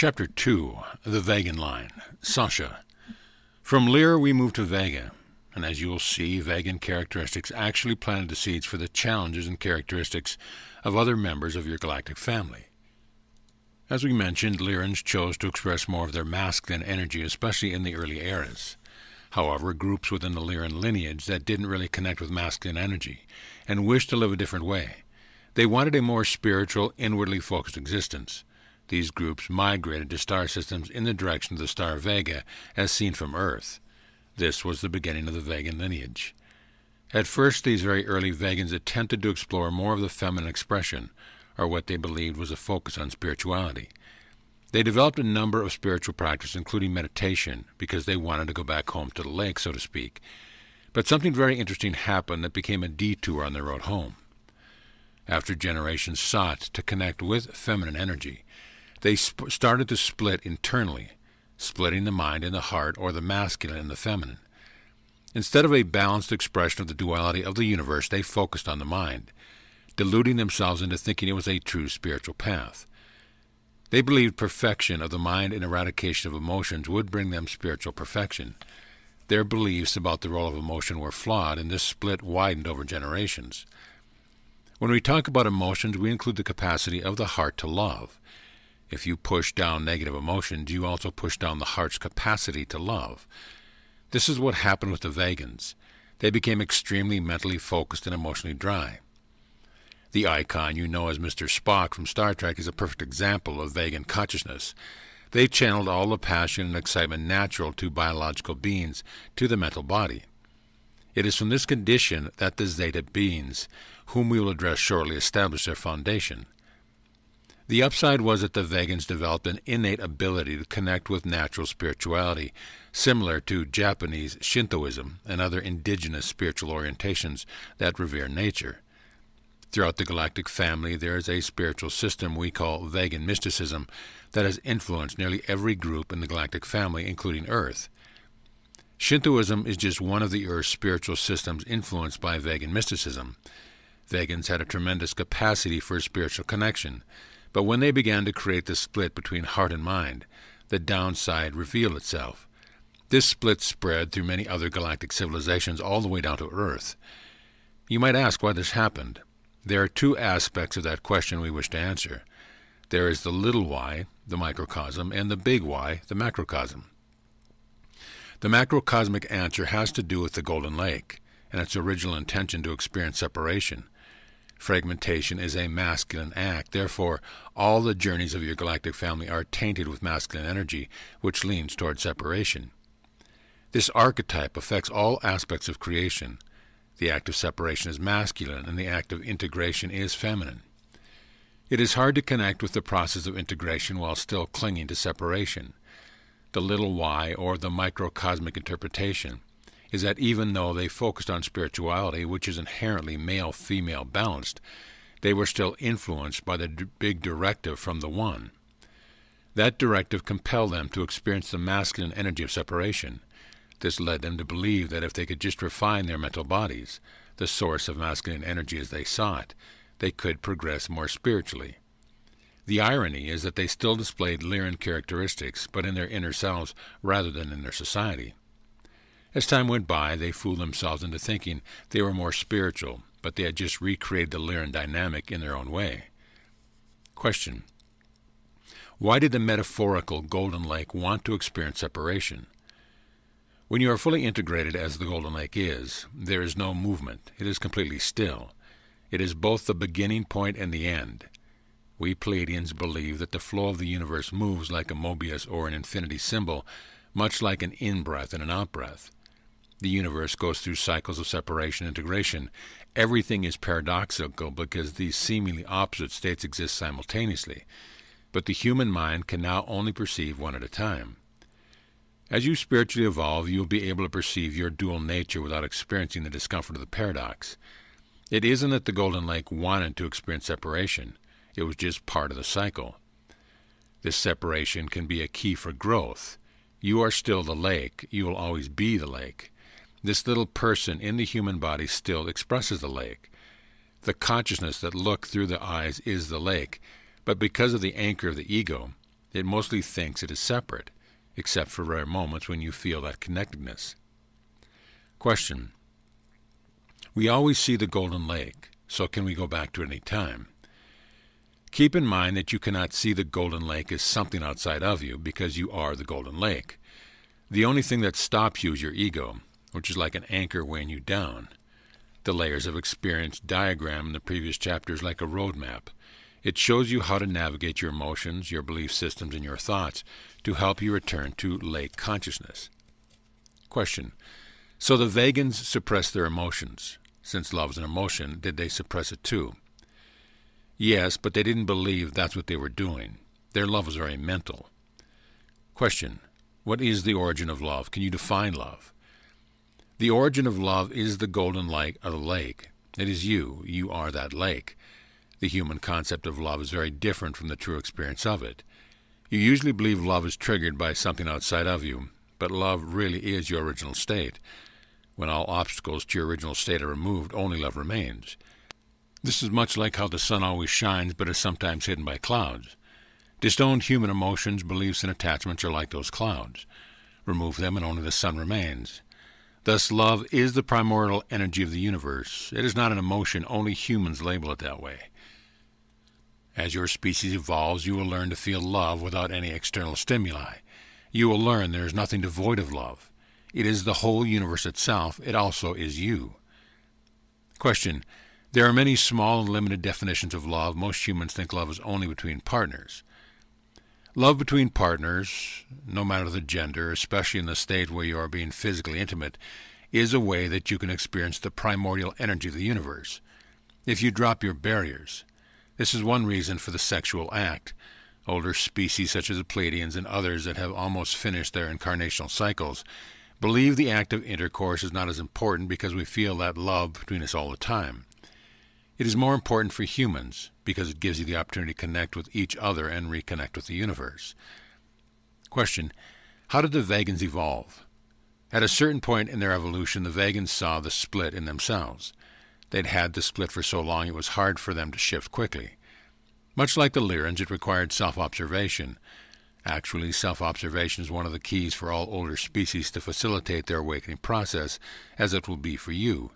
Chapter 2. The Vegan Line. Sasha. From Lyra we move to Vega, and as you will see, vegan characteristics actually planted the seeds for the challenges and characteristics of other members of your galactic family. As we mentioned, Lyrans chose to express more of their masculine energy, especially in the early eras. However, groups within the Lyran lineage that didn't really connect with masculine energy and wished to live a different way. They wanted a more spiritual, inwardly focused existence. These groups migrated to star systems in the direction of the star Vega, as seen from Earth. This was the beginning of the Vegan lineage. At first, these very early Vegans attempted to explore more of the feminine expression, or what they believed was a focus on spirituality. They developed a number of spiritual practices, including meditation, because they wanted to go back home to the lake, so to speak. But something very interesting happened that became a detour on their road home. After generations sought to connect with feminine energy, they started to split internally, splitting the mind and the heart, or the masculine and the feminine. Instead of a balanced expression of the duality of the universe, they focused on the mind, deluding themselves into thinking it was a true spiritual path. They believed perfection of the mind and eradication of emotions would bring them spiritual perfection. Their beliefs about the role of emotion were flawed, and this split widened over generations. When we talk about emotions, we include the capacity of the heart to love. If you push down negative emotions, you also push down the heart's capacity to love. This is what happened with the Vegans. They became extremely mentally focused and emotionally dry. The icon you know as Mr. Spock from Star Trek is a perfect example of Vegan consciousness. They channeled all the passion and excitement natural to biological beings to the mental body. It is from this condition that the Zeta beings, whom we will address shortly, established their foundation. The upside was that the Vegans developed an innate ability to connect with natural spirituality, similar to Japanese Shintoism and other indigenous spiritual orientations that revere nature. Throughout the galactic family, there is a spiritual system we call Vegan mysticism that has influenced nearly every group in the galactic family, including Earth. Shintoism is just one of the Earth's spiritual systems influenced by Vegan mysticism. Vegans had a tremendous capacity for spiritual connection, but when they began to create the split between heart and mind, the downside revealed itself. This split spread through many other galactic civilizations all the way down to Earth. You might ask why this happened. There are two aspects of that question we wish to answer. There is the little y, the microcosm, and the big Y, the macrocosm. The macrocosmic answer has to do with the Golden Lake and its original intention to experience separation. Fragmentation is a masculine act. Therefore, all the journeys of your galactic family are tainted with masculine energy, which leans toward separation. This archetype affects all aspects of creation. The act of separation is masculine, and the act of integration is feminine. It is hard to connect with the process of integration while still clinging to separation. The little y, or the microcosmic interpretation, is that even though they focused on spirituality, which is inherently male-female balanced, they were still influenced by the big directive from the One. That directive compelled them to experience the masculine energy of separation. This led them to believe that if they could just refine their mental bodies, the source of masculine energy as they saw it, they could progress more spiritually. The irony is that they still displayed Lyran characteristics, but in their inner selves rather than in their society. As time went by, they fooled themselves into thinking they were more spiritual, but they had just recreated the Lyran dynamic in their own way. Question: why did the metaphorical Golden Lake want to experience separation? When you are fully integrated as the Golden Lake is, there is no movement. It is completely still. It is both the beginning point and the end. We Pleiadians believe that the flow of the universe moves like a Mobius or an infinity symbol, much like an in-breath and an out-breath. The universe goes through cycles of separation and integration. Everything is paradoxical because these seemingly opposite states exist simultaneously, but the human mind can now only perceive one at a time. As you spiritually evolve, you will be able to perceive your dual nature without experiencing the discomfort of the paradox. It isn't that the Golden Lake wanted to experience separation. It was just part of the cycle. This separation can be a key for growth. You are still the lake. You will always be the lake. This little person in the human body still expresses the lake. The consciousness that looks through the eyes is the lake, but because of the anchor of the ego, It mostly thinks it is separate, except for rare moments when you feel that connectedness. Question. We always see the Golden Lake, so can we go back to any time? Keep in mind that you cannot see the Golden Lake as something outside of you because you are the Golden Lake. The only thing that stops you is your ego, which is like an anchor weighing you down. The layers of experience diagram in the previous chapter is like a roadmap. It shows you how to navigate your emotions, your belief systems, and your thoughts to help you return to lake consciousness. Question. So the Vegans suppress their emotions. Since love is an emotion, did they suppress it too? Yes, but they didn't believe that's what they were doing. Their love was very mental. Question. What is the origin of love? Can you define love? The origin of love is the golden light of the lake. It is you. You are that lake. The human concept of love is very different from the true experience of it. You usually believe love is triggered by something outside of you, but love really is your original state. When all obstacles to your original state are removed, only love remains. This is much like how the sun always shines but is sometimes hidden by clouds. Disowned human emotions, beliefs, and attachments are like those clouds. Remove them and only the sun remains. Thus, love is the primordial energy of the universe. It is not an emotion, only humans label it that way. As your species evolves, you will learn to feel love without any external stimuli. You will learn there is nothing devoid of love. It is the whole universe itself. It also is you. Question. There are many small and limited definitions of love. Most humans think love is only between partners. Love between partners, no matter the gender, especially in the state where you are being physically intimate, is a way that you can experience the primordial energy of the universe. If you drop your barriers, this is one reason for the sexual act. Older species such as the Pleiadians and others that have almost finished their incarnational cycles believe the act of intercourse is not as important because we feel that love between us all the time. It is more important for humans because it gives you the opportunity to connect with each other and reconnect with the universe. Question. How did the Vegans evolve? At a certain point in their evolution, the Vegans saw the split in themselves. They'd had the split for so long it was hard for them to shift quickly. Much like the Lyrans, it required self-observation. Actually, self-observation is one of the keys for all older species to facilitate their awakening process, as it will be for you.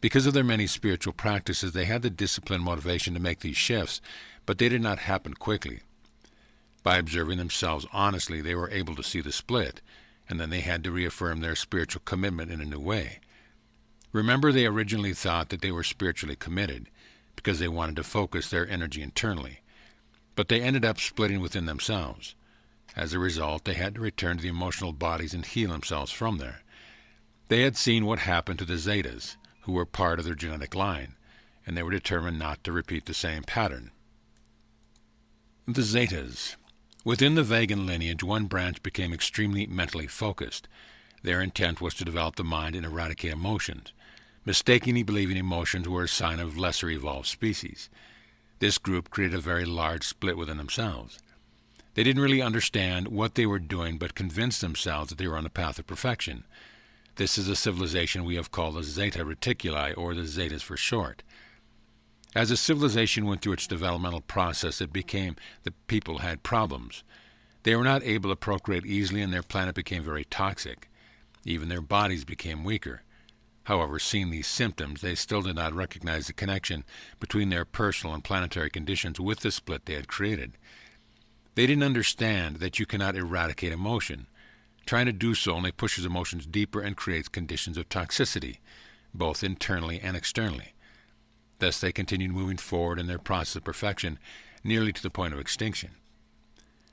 Because of their many spiritual practices, they had the discipline and motivation to make these shifts, but they did not happen quickly. By observing themselves honestly, they were able to see the split, and then they had to reaffirm their spiritual commitment in a new way. Remember, they originally thought that they were spiritually committed because they wanted to focus their energy internally, but they ended up splitting within themselves. As a result, they had to return to the emotional bodies and heal themselves from there. They had seen what happened to the Zetas, who were part of their genetic line, and they were determined not to repeat the same pattern. The Zetas. Within the Vegan lineage, one branch became extremely mentally focused. Their intent was to develop the mind and eradicate emotions, mistakenly believing emotions were a sign of lesser evolved species. This group created a very large split within themselves. They didn't really understand what they were doing, but convinced themselves that they were on the path of perfection. This is a civilization we have called the Zeta Reticuli, or the Zetas for short. As the civilization went through its developmental process, it became the people had problems. They were not able to procreate easily, and their planet became very toxic. Even their bodies became weaker. However, seeing these symptoms, they still did not recognize the connection between their personal and planetary conditions with the split they had created. They didn't understand that you cannot eradicate emotion. Trying to do so only pushes emotions deeper and creates conditions of toxicity, both internally and externally. Thus they continued moving forward in their process of perfection, nearly to the point of extinction.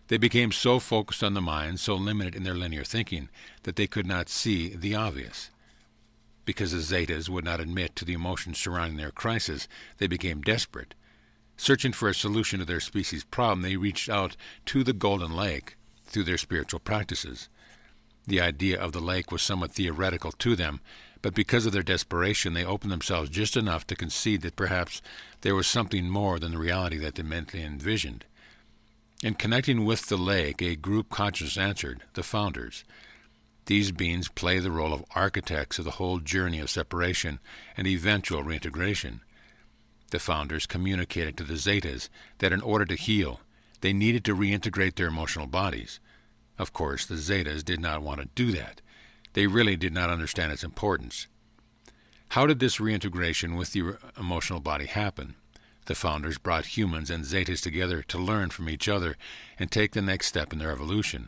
They became so focused on the mind, so limited in their linear thinking, that they could not see the obvious. Because the Zetas would not admit to the emotions surrounding their crisis, they became desperate. Searching for a solution to their species' problem, they reached out to the Golden Lake through their spiritual practices. The idea of the lake was somewhat theoretical to them, but because of their desperation, they opened themselves just enough to concede that perhaps there was something more than the reality that they mentally envisioned. In connecting with the lake, a group consciousness answered, the Founders. These beings play the role of architects of the whole journey of separation and eventual reintegration. The Founders communicated to the Zetas that in order to heal, They needed to reintegrate their emotional bodies. Of course, the Zetas did not want to do that. They really did not understand its importance. How did this reintegration with the emotional body happen? The founders brought humans and Zetas together to learn from each other and take the next step in their evolution.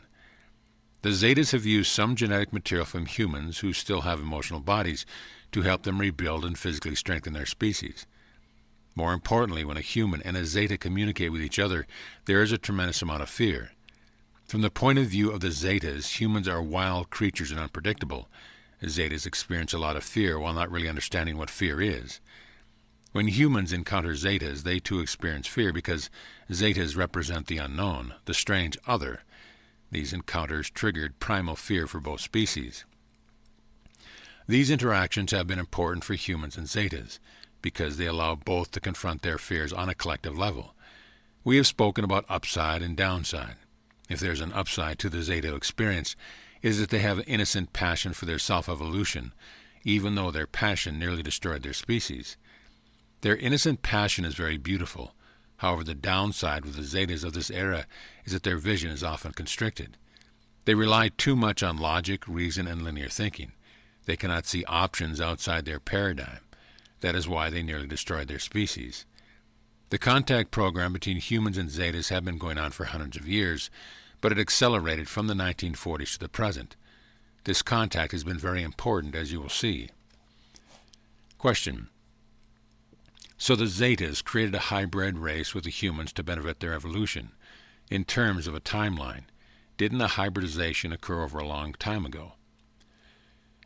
The Zetas have used some genetic material from humans who still have emotional bodies to help them rebuild and physically strengthen their species. More importantly, when a human and a Zeta communicate with each other, there is a tremendous amount of fear. From the point of view of the Zetas, humans are wild creatures and unpredictable. Zetas experience a lot of fear while not really understanding what fear is. When humans encounter Zetas, they too experience fear because Zetas represent the unknown, the strange other. These encounters triggered primal fear for both species. These interactions have been important for humans and Zetas because they allow both to confront their fears on a collective level. We have spoken about upside and downside. If there's an upside to the Zeta experience, it is that they have an innocent passion for their self-evolution, even though their passion nearly destroyed their species. Their innocent passion is very beautiful. However, the downside with the Zetas of this era is that their vision is often constricted. They rely too much on logic, reason, and linear thinking. They cannot see options outside their paradigm. That is why they nearly destroyed their species. The contact program between humans and Zetas have been going on for hundreds of years, but it accelerated from the 1940s to the present. This contact has been very important, as you will see. Question. So the Zetas created a hybrid race with the humans to benefit their evolution. In terms of a timeline, didn't a hybridization occur over a long time ago?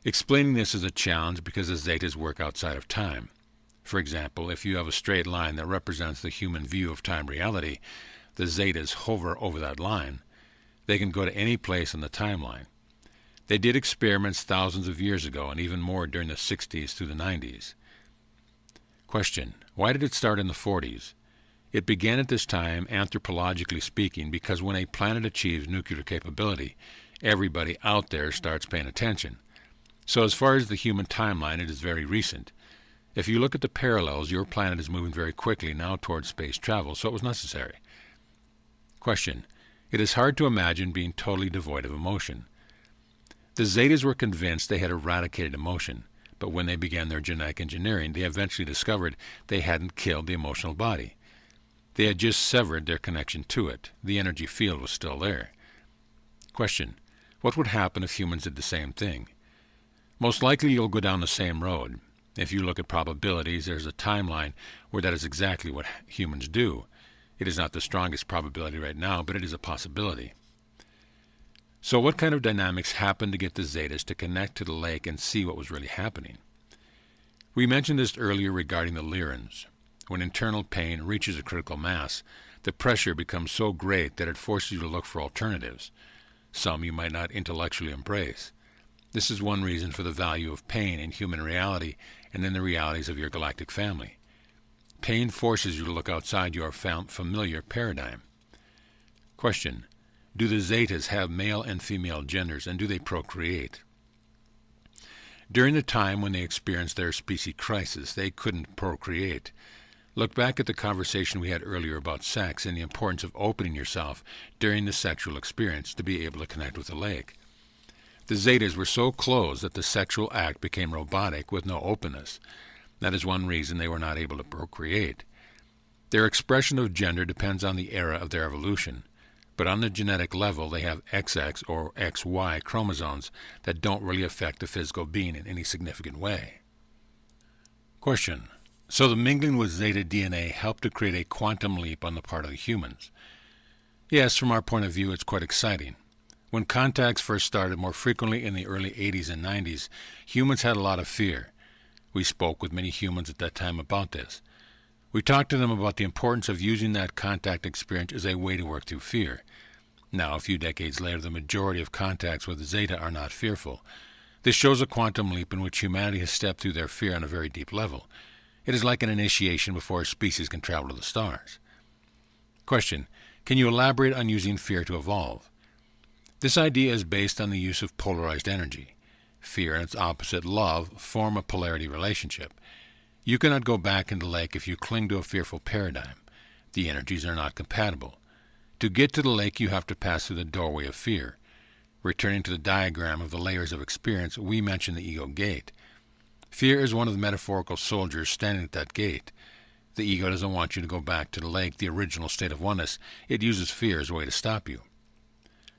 Explaining this is a challenge because the Zetas work outside of time. For example, if you have a straight line that represents the human view of time reality, the Zetas hover over that line. They can go to any place on the timeline. They did experiments thousands of years ago and even more during the 60s through the 90s. Question. Why did it start in the 40s? It began at this time, anthropologically speaking, because when a planet achieves nuclear capability, everybody out there starts paying attention. So as far as the human timeline, it is very recent. If you look at the parallels, your planet is moving very quickly now towards space travel, so it was necessary. Question. It is hard to imagine being totally devoid of emotion. The Zetas were convinced they had eradicated emotion, but when they began their genetic engineering, they eventually discovered they hadn't killed the emotional body. They had just severed their connection to it. The energy field was still there. Question. What would happen if humans did the same thing? Most likely you'll go down the same road. If you look at probabilities, there's a timeline where that is exactly what humans do. It is not the strongest probability right now, but it is a possibility. So what kind of dynamics happened to get the Zetas to connect to the lake and see what was really happening? We mentioned this earlier regarding the Lyrans. When internal pain reaches a critical mass, the pressure becomes so great that it forces you to look for alternatives. Some you might not intellectually embrace. This is one reason for the value of pain in human reality and in the realities of your galactic family. Pain forces you to look outside your familiar paradigm. Question. Do the Zetas have male and female genders, and do they procreate? During the time when they experienced their species crisis, they couldn't procreate. Look back at the conversation we had earlier about sex and the importance of opening yourself during the sexual experience to be able to connect with the lake. The Zetas were so closed that the sexual act became robotic with no openness. That is one reason they were not able to procreate. Their expression of gender depends on the era of their evolution, but on the genetic level they have XX or XY chromosomes that don't really affect the physical being in any significant way. Question. So the mingling with Zeta DNA helped to create a quantum leap on the part of the humans. Yes, from our point of view, it's quite exciting. When contacts first started more frequently in the early 80s and 90s, humans had a lot of fear. We spoke with many humans at that time about this. We talked to them about the importance of using that contact experience as a way to work through fear. Now, a few decades later, the majority of contacts with Zeta are not fearful. This shows a quantum leap in which humanity has stepped through their fear on a very deep level. It is like an initiation before a species can travel to the stars. Question. Can you elaborate on using fear to evolve? This idea is based on the use of polarized energy. Fear and its opposite, love, form a polarity relationship. You cannot go back into the lake if you cling to a fearful paradigm. The energies are not compatible. To get to the lake, you have to pass through the doorway of fear. Returning to the diagram of the layers of experience, we mention the ego gate. Fear is one of the metaphorical soldiers standing at that gate. The ego doesn't want you to go back to the lake, the original state of oneness. It uses fear as a way to stop you.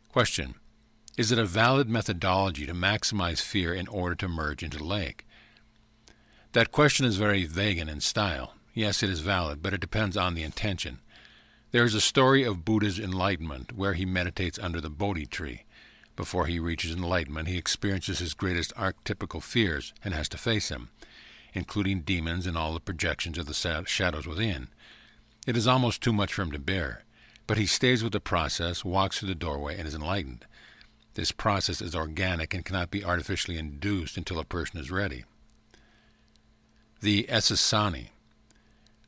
Question: is it a valid methodology to maximize fear in order to merge into the lake? That question is very vegan in style. Yes, it is valid, but it depends on the intention. There is a story of Buddha's enlightenment where he meditates under the Bodhi tree. Before he reaches enlightenment, he experiences his greatest archetypical fears and has to face them, including demons and all the projections of the shadows within. It is almost too much for him to bear, but he stays with the process, walks through the doorway, and is enlightened. This process is organic and cannot be artificially induced until a person is ready. The essassani.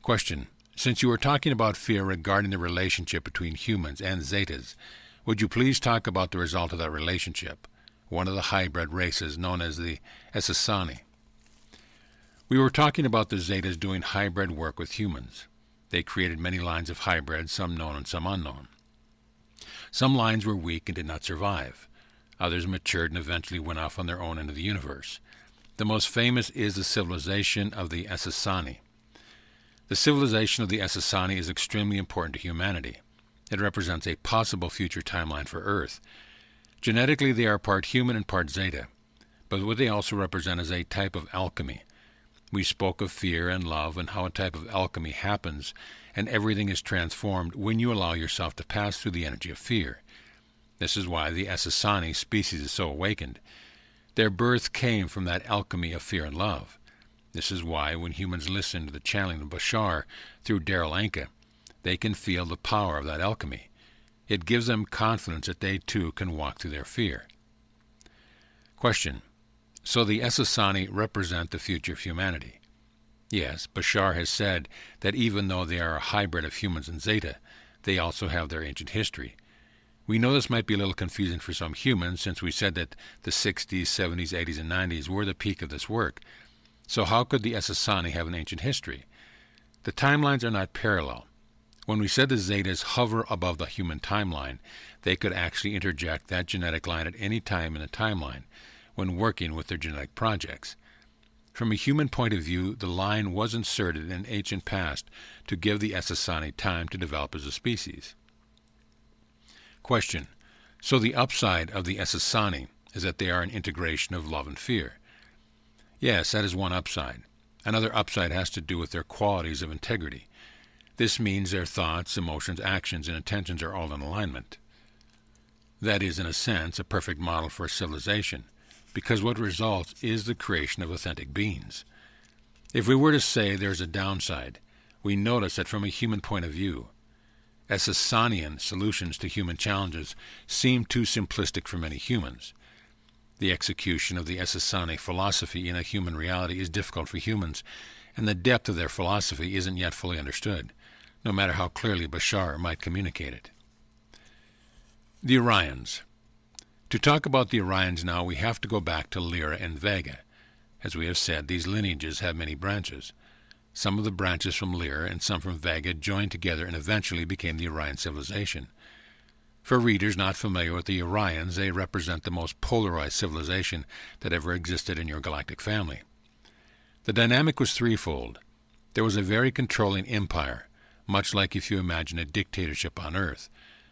Question: since you were talking about fear regarding the relationship between humans and Zetas, would you please talk about the result of that relationship, one of the hybrid races known as the essassani? We were talking about the Zetas doing hybrid work with humans. They created many lines of hybrids, some known and some unknown. Some lines were weak and did not survive. Others matured and eventually went off on their own into the universe. The most famous is the civilization of the essassani. The civilization of the essassani is extremely important to humanity. It represents a possible future timeline for Earth. Genetically, they are part human and part Zeta, but what they also represent is a type of alchemy. We spoke of fear and love and how a type of alchemy happens, and everything is transformed when you allow yourself to pass through the energy of fear. This is why the essassani species is so awakened. Their birth came from that alchemy of fear and love. This is why when humans listen to the channeling of Bashar through Daryl Anka, they can feel the power of that alchemy. It gives them confidence that they too can walk through their fear. Question: so the essassani represent the future of humanity? Yes, Bashar has said that even though they are a hybrid of humans and Zeta, they also have their ancient history. We know this might be a little confusing for some humans since we said that the 60s, 70s, 80s, and 90s were the peak of this work. So how could the essassani have an ancient history? The timelines are not parallel. When we said the Zetas hover above the human timeline, they could actually interject that genetic line at any time in the timeline when working with their genetic projects. From a human point of view, the line was inserted in ancient past to give the essassani time to develop as a species. Question: so the upside of the essassani is that they are an integration of love and fear? Yes, that is one upside. Another upside has to do with their qualities of integrity. This means their thoughts, emotions, actions, and intentions are all in alignment. That is, in a sense, a perfect model for a civilization, because what results is the creation of authentic beings. If we were to say there is a downside, we notice that from a human point of view, essassanian solutions to human challenges seem too simplistic for many humans. The execution of the essassani philosophy in a human reality is difficult for humans, and the depth of their philosophy isn't yet fully understood, no matter how clearly Bashar might communicate it. The Orions. To talk about the Orions now, we have to go back to Lyra and Vega. As we have said, these lineages have many branches. Some of the branches from Lyra and some from Vega joined together and eventually became the Orion civilization. For readers not familiar with the Orions, they represent the most polarized civilization that ever existed in your galactic family. The dynamic was threefold. There was a very controlling empire, much like if you imagine a dictatorship on Earth,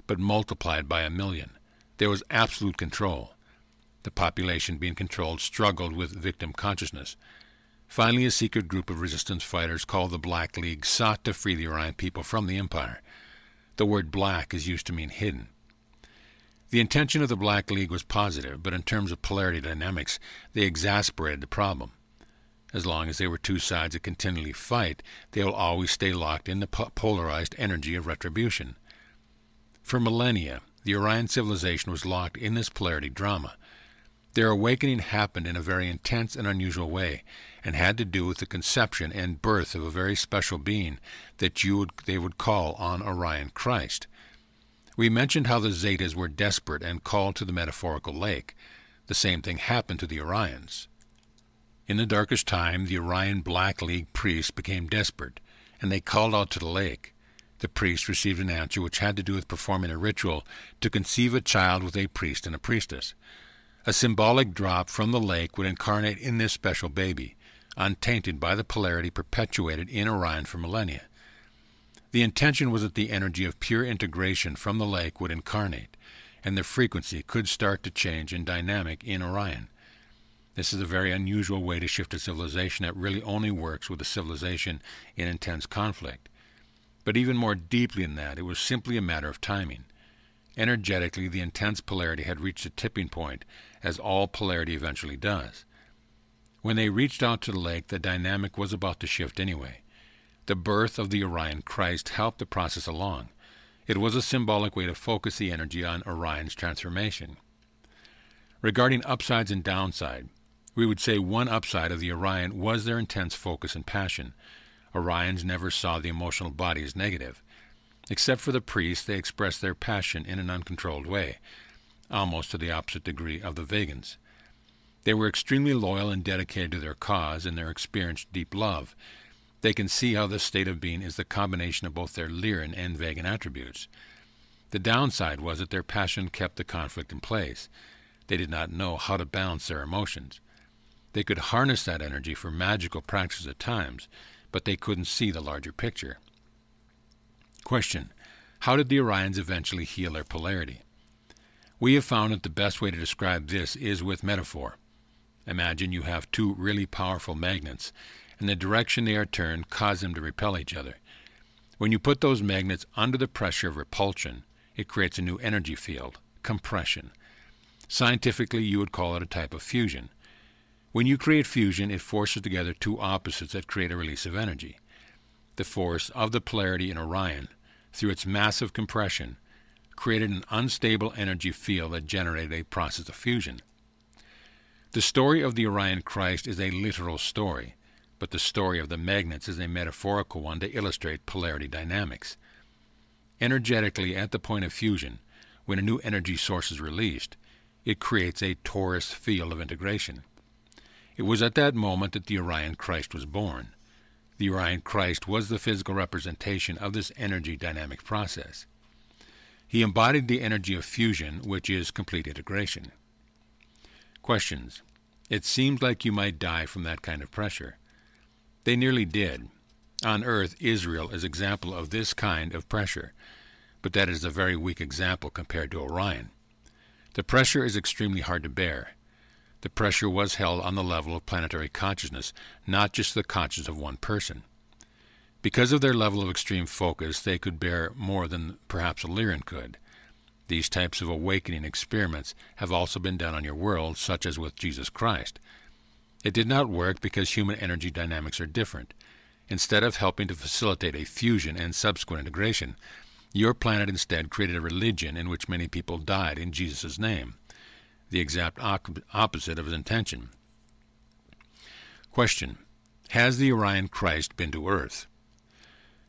but multiplied by 1,000,000. There was absolute control. The population being controlled struggled with victim consciousness. Finally, a secret group of resistance fighters called the Black League sought to free the Orion people from the empire. The word black is used to mean hidden. The intention of the Black League was positive, but in terms of polarity dynamics, they exasperated the problem. As long as they were two sides that continually fight, they will always stay locked in the polarized energy of retribution. For millennia, the Orion civilization was locked in this polarity drama. Their awakening happened in a very intense and unusual way, and had to do with the conception and birth of a very special being that they would call on Orion Christ. We mentioned how the Zetas were desperate and called to the metaphorical lake. The same thing happened to the Orions. In the darkest time, the Orion Black League priests became desperate, and they called out to the lake. The priest received an answer which had to do with performing a ritual to conceive a child with a priest and a priestess. A symbolic drop from the lake would incarnate in this special baby, untainted by the polarity perpetuated in Orion for millennia. The intention was that the energy of pure integration from the lake would incarnate, and the frequency could start to change in dynamic in Orion. This is a very unusual way to shift a civilization that really only works with a civilization in intense conflict. But even more deeply than that, it was simply a matter of timing. Energetically, the intense polarity had reached a tipping point, as all polarity eventually does. When they reached out to the lake, the dynamic was about to shift anyway. The birth of the Orion Christ helped the process along. It was a symbolic way to focus the energy on Orion's transformation. Regarding upsides and downside, we would say one upside of the Orion was their intense focus and passion. Orions never saw the emotional body as negative. Except for the priests, they expressed their passion in an uncontrolled way, almost to the opposite degree of the Vegans. They were extremely loyal and dedicated to their cause, and they experienced deep love. They can see how this state of being is the combination of both their Lyran and Vegan attributes. The downside was that their passion kept the conflict in place. They did not know how to balance their emotions. They could harness that energy for magical practices at times, but they couldn't see the larger picture. Question: how did the Orions eventually heal their polarity? We have found that the best way to describe this is with metaphor. Imagine you have two really powerful magnets, and the direction they are turned causes them to repel each other. When you put those magnets under the pressure of repulsion, it creates a new energy field, compression. Scientifically, you would call it a type of fusion. When you create fusion, it forces together two opposites that create a release of energy. The force of the polarity in Orion, through its massive compression, created an unstable energy field that generated a process of fusion. The story of the Orion Christ is a literal story, but the story of the magnets is a metaphorical one to illustrate polarity dynamics. Energetically, at the point of fusion, when a new energy source is released, it creates a torus field of integration. It was at that moment that the Orion Christ was born. The Orion Christ was the physical representation of this energy dynamic process. He embodied the energy of fusion, which is complete integration. Questions: it seems like you might die from that kind of pressure. They nearly did. On Earth, Israel is an example of this kind of pressure, but that is a very weak example compared to Orion. The pressure is extremely hard to bear. The pressure was held on the level of planetary consciousness, not just the consciousness of one person. Because of their level of extreme focus, they could bear more than perhaps a Lyran could. These types of awakening experiments have also been done on your world, such as with Jesus Christ. It did not work because human energy dynamics are different. Instead of helping to facilitate a fusion and subsequent integration, your planet instead created a religion in which many people died in Jesus' name, the exact opposite of his intention. Question: has the Orion Christ been to Earth?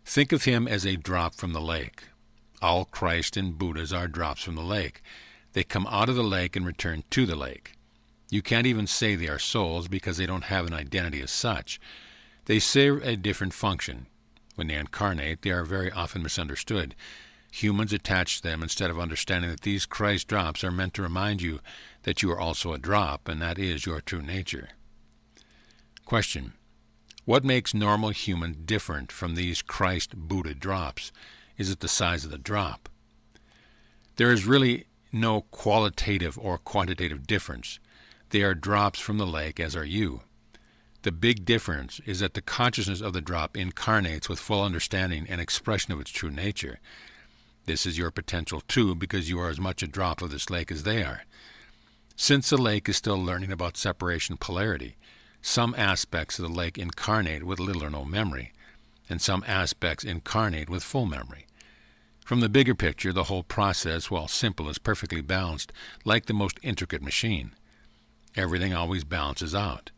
Think of him as a drop from the lake. All Christ and Buddhas are drops from the lake. They come out of the lake and return to the lake. You can't even say they are souls because they don't have an identity as such. They serve a different function. When they incarnate, they are very often misunderstood. Humans attach to them instead of understanding that these Christ drops are meant to remind you that you are also a drop, and that is your true nature. Question: what makes normal humans different from these Christ Buddha drops? Is it the size of the drop? There is really no qualitative or quantitative difference. They are drops from the lake, as are you. The big difference is that the consciousness of the drop incarnates with full understanding and expression of its true nature. This is your potential too, because you are as much a drop of this lake as they are. Since the lake is still learning about separation polarity, some aspects of the lake incarnate with little or no memory, and some aspects incarnate with full memory. From the bigger picture, the whole process, while simple, is perfectly balanced, like the most intricate machine. Everything always balances out.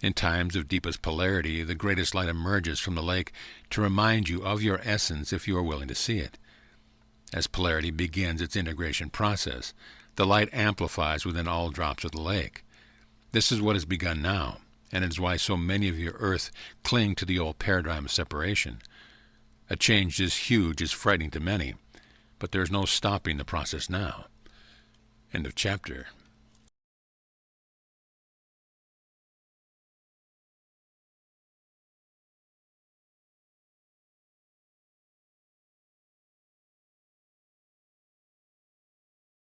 In times of deepest polarity, the greatest light emerges from the lake to remind you of your essence if you are willing to see it. As polarity begins its integration process, the light amplifies within all drops of the lake. This is what has begun now, and it is why so many of your Earth cling to the old paradigm of separation. A change as huge is frightening to many, but there is no stopping the process now. End of chapter.